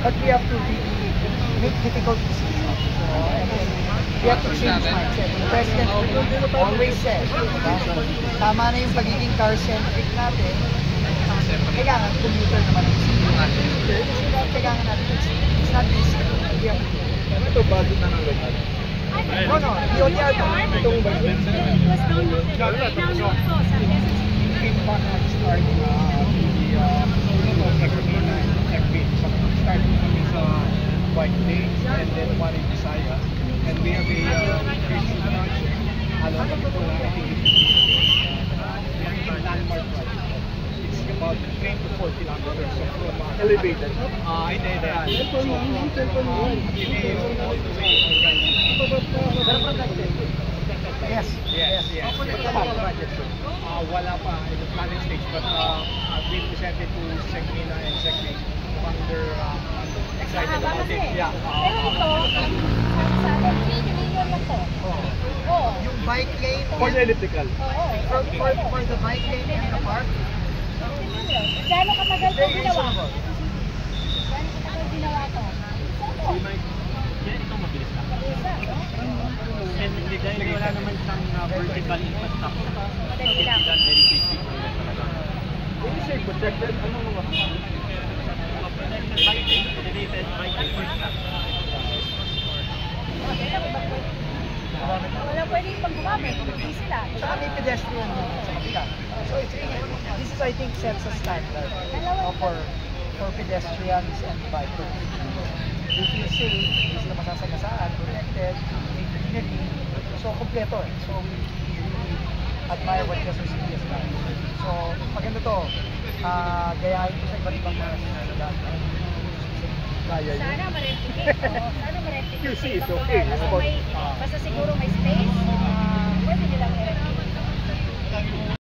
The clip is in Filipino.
But we have to really make difficult decisions. And then we have to change mindset. The President always said, tama na yung pagiging car-centric natin, kailangan commuter naman ang commuter. Kailangan natin, it's not easy. We have to do it. Ano ito, budget na ng lokal? No, DOTR to. Itong budget? Came back at start starting kami sa White Lakes and then one in Visayas. And we have a Christian project. Alam kami ito na I think it's a landmark project. It's about 3 to 4 kilometers. So from elevated. Hindi. So from all the way. Yes. Wala pa in the planning stage, but I've been presented to SECMINA and SECMI. They're excited about it. Yeah. Pero ito, sana 3 million na to. Oo. Yung bike lane, For the elliptical. Oo. for the bike lane and the park, 3 million. Gano'n katagal ito very ginawa? reasonable. Gano'n katagal ginawa ito? Saan to? Yan itong mabilis lang. Isa, no? And dahil wala naman siyang vertical infrastructure. Madali lang. Very quickly. When you say protected, ano mga? Protected bike lane, elevated bike lane first lang. Wala pwedeng pag gumamit, hindi sila. Saka may pedestrian sa kapila. So it's really, this is I think sets a standard for pedestrians and bikers. They feel safe, hindi sila masasagasaan, protected, greenery. So kompleto eh. So we really admire what Quezon City has done. So maganda to, gayahin ko sa iba't ibang mga sinasagdan. Kaya yun. Sana ma-replicate to. Sana ma-replicate. QC is Ibang okay. mga- basta siguro may